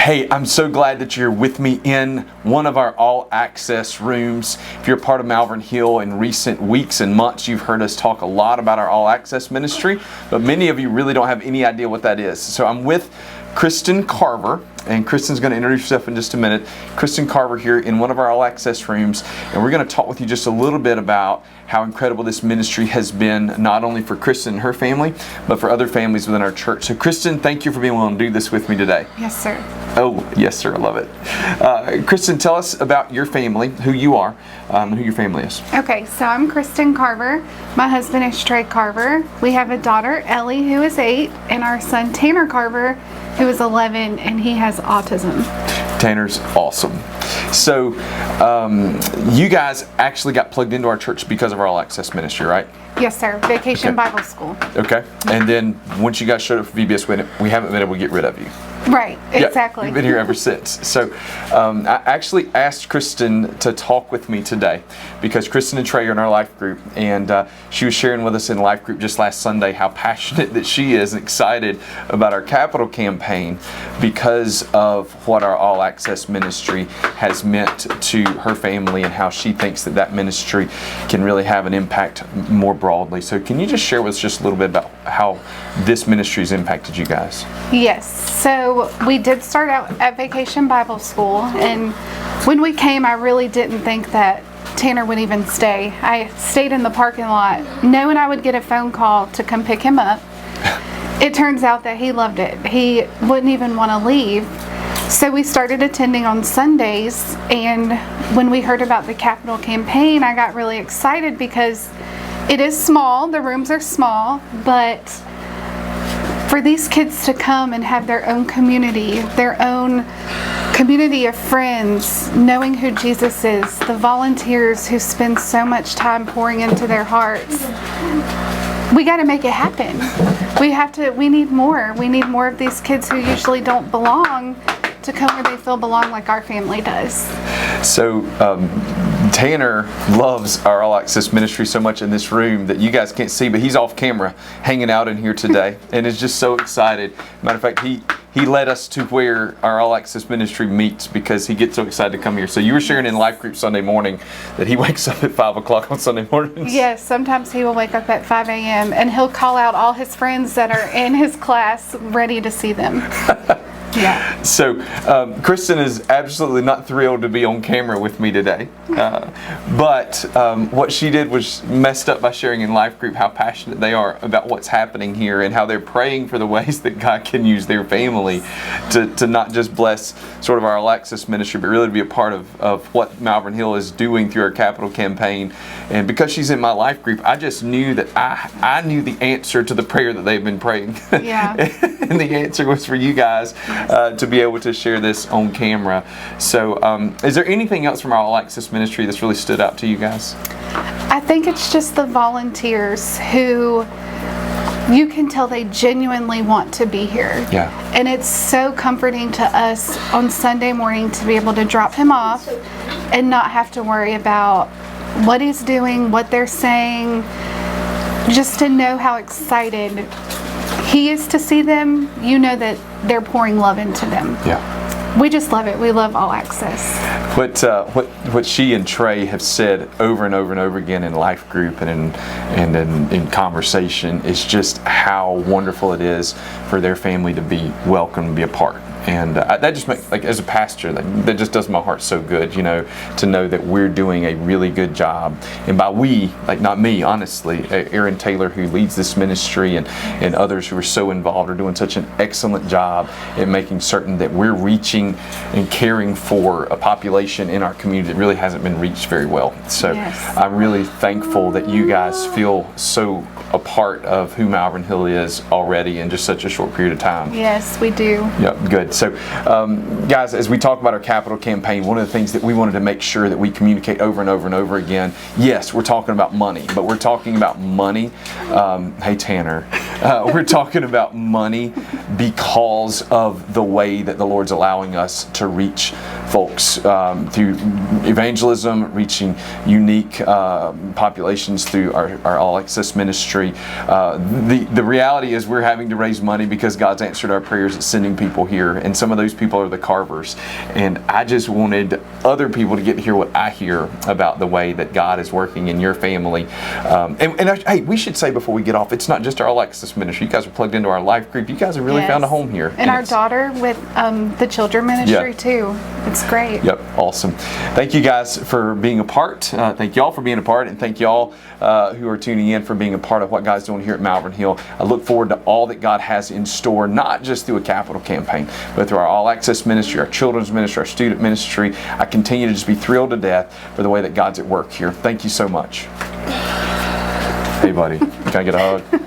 Hey, I'm so glad that you're with me in one of our all-access rooms. If you're a part of Malvern Hill, in recent weeks and months, you've heard us talk a lot about our all-access ministry, but many of you really don't have any idea what that is. So I'm with Kristen Carver, and Kristen's going to introduce herself in just a minute. Kristen Carver here in one of our all-access rooms, and we're going to talk with you just a little bit about how incredible this ministry has been, not only for Kristen and her family, but for other families within our church. So Kristen, thank you for being willing to do this with me today. Yes, sir. Oh, yes, sir. I love it. Kristen, tell us about your family, who you are, and who your family is. Okay, so I'm Kristen Carver. My husband is Trey Carver. We have a daughter, Ellie, who is 8, and our son, Tanner Carver, who is 11, and he has autism. Tanner's awesome. So, you guys actually got plugged into our church because of our all-access ministry, right? Yes, sir. Vacation Bible School. Okay. And then once you guys showed up for VBS, we haven't been able to get rid of you. Right, exactly. Yeah, you've been here ever since. So I actually asked Kristen to talk with me today because Kristen and Trey are in our life group, and she was sharing with us in life group just last Sunday how passionate that she is and excited about our capital campaign because of what our all access ministry has meant to her family and how she thinks that ministry can really have an impact more broadly. So can you just share with us just a little bit about how this ministry has impacted you guys? Yes. So we did start out at Vacation Bible School, and when we came, I really didn't think that Tanner would even stay. I stayed in the parking lot knowing I would get a phone call to come pick him up. It turns out that he loved it. He wouldn't even want to leave. So we started attending on Sundays, and when we heard about the capital campaign, I got really excited because it is small, the rooms are small, but for these kids to come and have their own community of friends, knowing who Jesus is, the volunteers who spend so much time pouring into their hearts, we got to make it happen. We need more. We need more of these kids who usually don't belong to come where they feel belong like our family does. So Tanner loves our all access ministry so much in this room that you guys can't see, but he's off camera hanging out in here today and is just so excited. Matter of fact, he led us to where our all access ministry meets because he gets so excited to come here. So you were sharing in life group Sunday morning that he wakes up at 5 o'clock on Sunday mornings. Yes, sometimes he will wake up at 5 a.m. and he'll call out all his friends that are in his class ready to see them. Yeah. So Kristen is absolutely not thrilled to be on camera with me today, but what she did was messed up by sharing in life group how passionate they are about what's happening here and how they're praying for the ways that God can use their family to not just bless sort of our all-access ministry, but really to be a part of what Malvern Hill is doing through our capital campaign. And because she's in my life group, I just knew that I knew the answer to the prayer that they've been praying. Yeah. And the answer was for you guys to be able to share this on camera. So is there anything else from our all access ministry that's really stood out to you guys? I think it's just the volunteers who you can tell they genuinely want to be here. Yeah. And it's so comforting to us on Sunday morning to be able to drop him off and not have to worry about what he's doing, what they're saying, just to know how excited he is to see them. You know that they're pouring love into them. Yeah. We just love it. We love all access. What she and Trey have said over and over and over again in life group and in conversation is just how wonderful it is for their family to be welcome and be a part. And that just makes, like, as a pastor, that just does my heart so good, you know, to know that we're doing a really good job. And by we, like, not me, honestly, Aaron Taylor, who leads this ministry, and others who are so involved, are doing such an excellent job at making certain that we're reaching and caring for a population in our community that really hasn't been reached very well. So yes. I'm really thankful that you guys feel so a part of who Malvern Hill is already in just such a short period of time. Yes, we do. Yeah, good. So, guys, as we talk about our capital campaign, one of the things that we wanted to make sure that we communicate over and over and over again, yes, we're talking about money, but we're talking about money. Hey, Tanner. We're talking about money because of the way that the Lord's allowing us to reach folks through evangelism, reaching unique populations through our All Access ministry. The reality is we're having to raise money because God's answered our prayers at sending people here, and some of those people are the Carvers. And I just wanted other people to get to hear what I hear about the way that God is working in your family. Hey, we should say before we get off, it's not just our All Access ministry. You guys are plugged into our life group. You guys have really found a home here. And our daughter with the children ministry too. It's great. Yep, awesome. Thank you guys for being a part. Thank y'all for being a part, and thank y'all who are tuning in for being a part of what God's doing here at Malvern Hill. I look forward to all that God has in store, not just through a capital campaign, but through our All Access ministry, our children's ministry, our student ministry. I continue to just be thrilled to death for the way that God's at work here. Thank you so much. Hey, buddy. Can I get a hug?